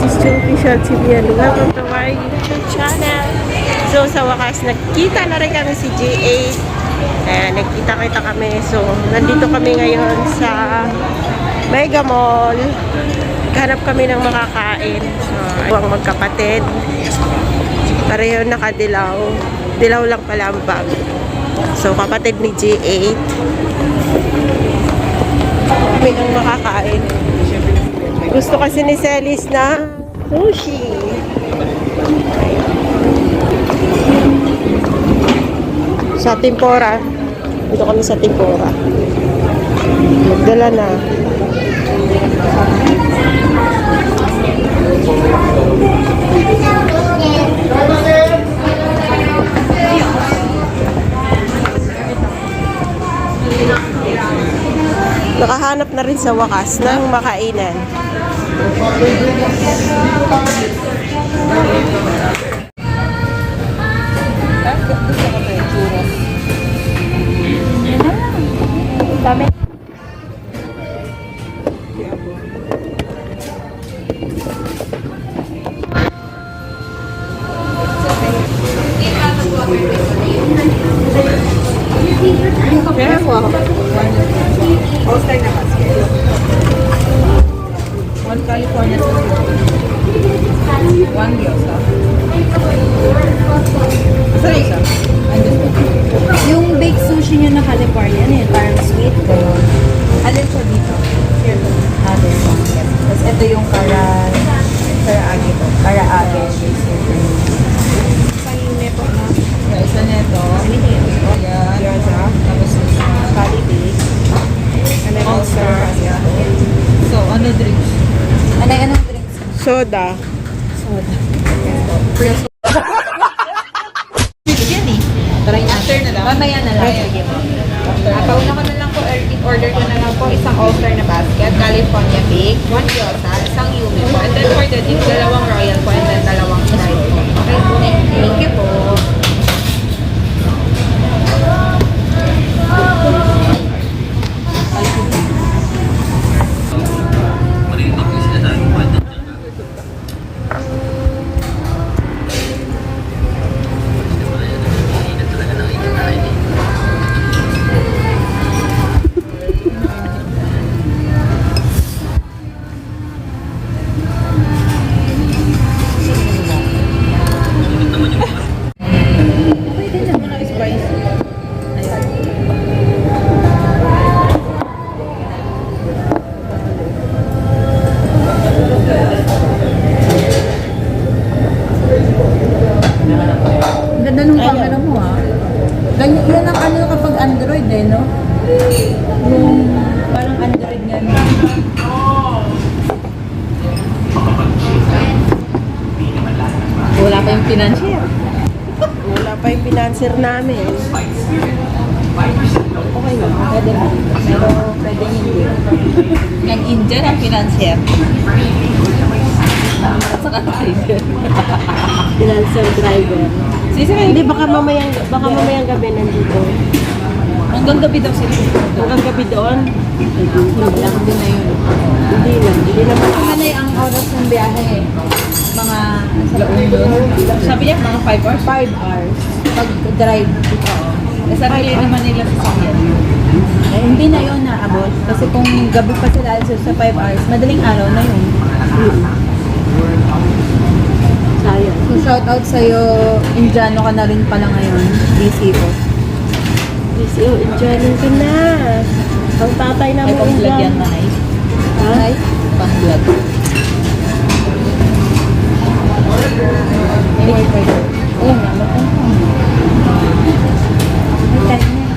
is Joe Official TV and welcome to my YouTube channel. So sa wakas, nagkita na rin kami si G8. Ayan, nagkita-kita kami. So nandito kami ngayon sa Mega Mall. Hanap kami ng makakain. So ang magkapatid. Pareho nakadilaw. Dilaw lang pala ang bag. So kapatid ni G8. Kami ng makakain. Gusto kasi ni Celis na sushi. Sa Tempura. Dito kami sa Tempura. Magdala na. Nakahanap na rin sa wakas ng makainan. Dami. All-star na basket. One California sushi. One gyoza. Sorry, isa. Yung baked sushi nyo na California, yun, parang sweet. Alin siya dito? Here. Other one. Tapos ito yung karaage to. Karaage. Panine po na. Isa nito. Ayan. Gyoza. Tapos Jollibee. All-star. So, ano drinks? Anong drinks? Soda. Soda. Yan eh. Try na. After na lang. Mamaya na lang. Sige po. Pauna ko na lang po, order ko na lang po isang all-star na basket, California bake, one gyoza, isang yumi po, and then for the dip, dalawang royal po, and then dalawang fried po. Okay, thank you po. Ganda nung camera mo ha. Ganyan yan ang ano kapag Android eh, no? Yung parang Android nga na. Wala pa yung financier. Wala pa yung financer namin. Okay na, pwede na. Pero pwede hindi. Yung Indian ang financier. At saka driver. Financer driver. Hindi, baka mamayang gabi nandito. Hanggang gabi daw sila. Hanggang gabi doon. Lang din na yun. Hindi naman. Ano ang oras ng biyahe eh? Mga sabi niya, mga 5 hours? 5 hours. Pag-drive. Oo. Sarili naman nila sa sakyan. Eh, hindi na yun naabot. Kasi kung gabi pa sila alis sa 5 hours, madaling araw na yun. Sayang. So shout out sa'yo, Indiano ka na rin pala ngayon. DC ko. Enjoying ko na. Ang tatay Ay, namin pang-vlog yan na ay. Ha? Ay, pang-vlog. May wifi ko. Ayun nga, magkano. May time na.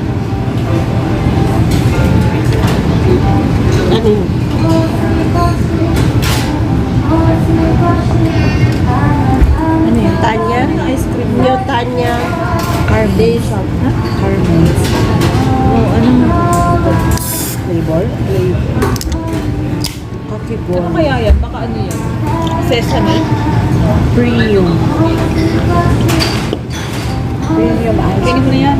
Ano yun? Ano yun? Tanya? Ice cream nyo, Tanya. Carbe shop. Ha? Carbe. Oh, anong flavor? Kakibon. Ano kaya yan? Baka ano yan? Sesame? Premium. Premium ice. Kainin ko na yan.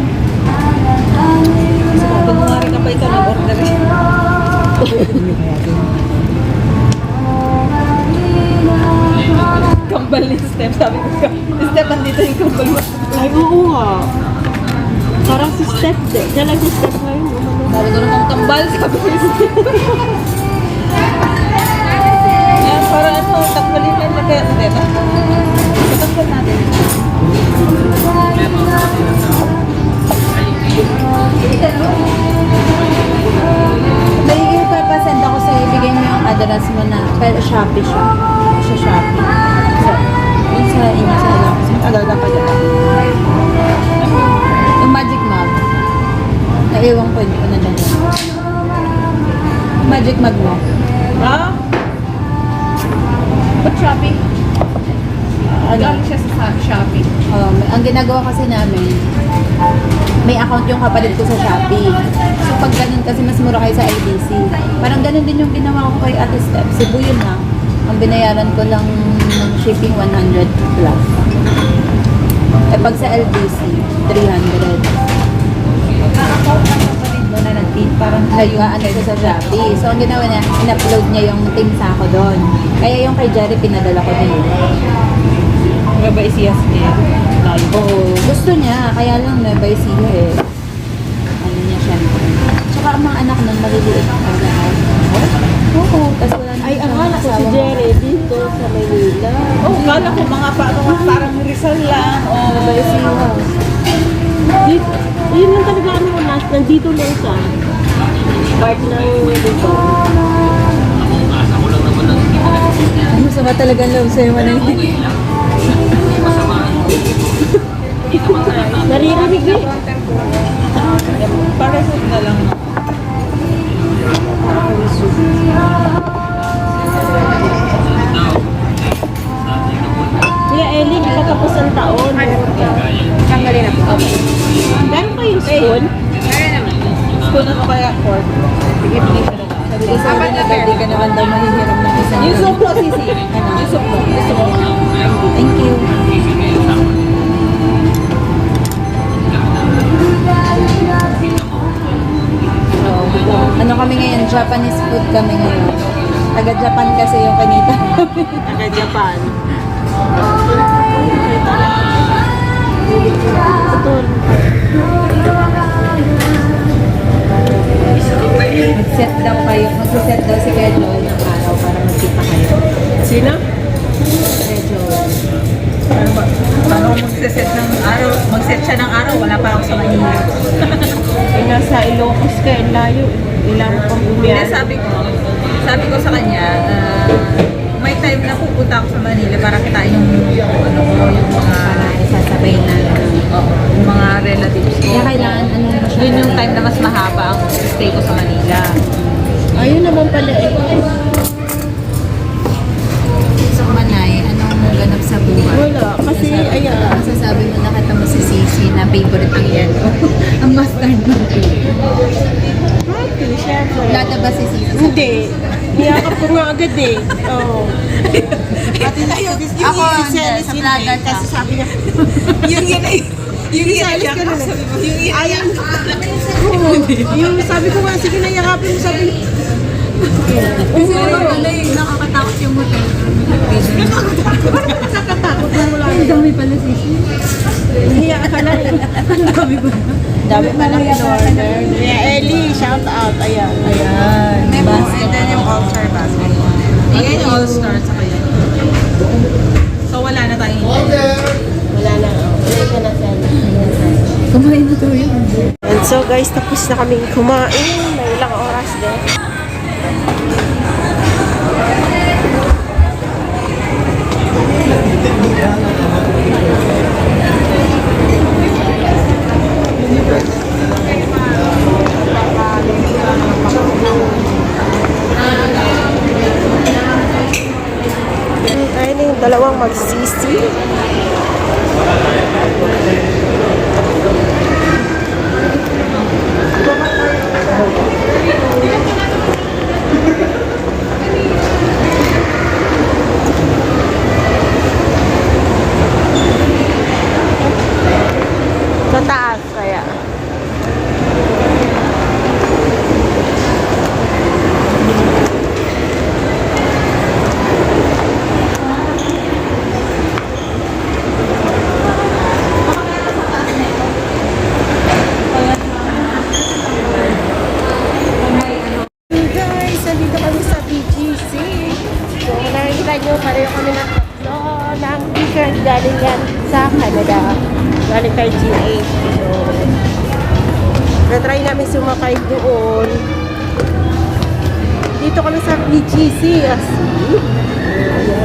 Pag mga rin kapay ka nag-order eh. kambal ni Steph. Sabi ko, Steph, andito yung kambal mo. Ay, oo nga. Parang si Steph din. Diyan lang si Steph ngayon. Sabi ko namang kambal, sabi ko yung Steph. Ayan, para ano, tagbalin lang na kaya, diba? Patagpal natin. May ipapasend ako sa'yo, ibigay mo yung address mo na, pero Shopee siya. Sa Shopee. So, yun sa inyo, sa alam. Agad pa dyan. Yung Magic Mug. Naiwan ko, hindi ko na dyan. Magic Mug mo. Ha? Ba't Shopee? Ano? Galing siya sa Shopee. Ang ginagawa kasi namin, may account yung kapatid ko sa Shopee. So pag ganun kasi mas mura kayo sa LBC. Parang ganun din yung ginawa ko kay Ate Steph. Cebu yun na. Ang binayaran ko lang ng shipping 100 plus. Eh pag sa LBC, 300. Account ng kapatid mo na nag-feed, parang layuan ko sa Shopee. So ang ginawa niya, in-upload niya yung team sa ako doon. Kaya yung kay Jerry, pinadala ko din. Nueva Ecija niya. Oo, gusto niya. Kaya lang Nueva Ecija eh. Ano niya syempre. Tsaka ang mga anak nun, maliliit pa lahat. Oo, tapos wala na. Ay, akala ko si Jerry dito sa Maynila. Oh, kala ko mga parang Rizal lang. Nueva Ecija. Dito, yun lang talaga ano, nandito lang sa part ng dito. Ay, masama talagang loob sa'yo, Manay. Naririnig eh. Para sa na lang. Kuya Ellie, patapos ang taon. Tanggalin na po. Meron kayong spoon? Meron naman. School na kaya court. Sige, sige siya na. Sabi ko sa akin na hindi ka naman daw mahihiram ng isang Yung soup mo, Sisi. Ano? Yung soup mo. Gusto mo? Thank you. Ano kami ngayon? Japanese food kami ngayon. Taga-Japan kasi yung kanita. Taga-Japan. Mag-set daw kayo. Mag-set daw si Kuya Joel ng araw para magkita kayo. Sino? Kuya Joel. Paano mag-set ng araw? Mag-set siya ng araw, wala pa ako sa Manila. Ay, nasa Ilocos ka, layo. Ilang pang Hindi, bumiyan. sabi ko sa kanya, may time na pupunta ako sa Manila para kitain yung ano ko, yung mga Para isasabay na. yung mga relatives ko. Kaya kailangan ano mo siya. Yun yung time na mas mahaba ang stay ko sa Manila. Ayun naman pala eh. So, Manay, anong ganap sa buhay? Wala, kasi ayan. Masasabi mo nakita mo si Sisi na favorite ang yellow. Ang mustard mo. Happy, syempre. Lada ba si Sisi? Hindi. Niyakap ko nga agad eh. Oo. Pati na yun. Ako, si Celis sa hindi. plaga ka. Kasi sabi niya, yung yun ay, yung si Celis ka na. Ayun. Oo. Yung sabi ko nga, sige na yakapin mo, sabi niya. Kasi naman pala yung nakakatakot yung hotel. Nakakatakot na wala. Ang dami pala Sisi. Hiya ka na eh. Ang dami ko. Dami pa lang in-order. Yeah, Ellie, shout out. Ayan. Ayan. May basket. And then yung all-star basket. Ayan yung all-star sa kanya. So wala na tayong Wala na. Wala ka na, Sel. Kumain na to yun. And so guys, tapos na kaming kumain. May ilang oras din. Ayun yung dalawang magsisi. Sa taas kaya. nyo, pareho kami ng tatlo ng t-shirt galing yan sa Canada. Galing kay G8. So, na-try namin sumakay doon. Dito kami sa PGC. Ayan.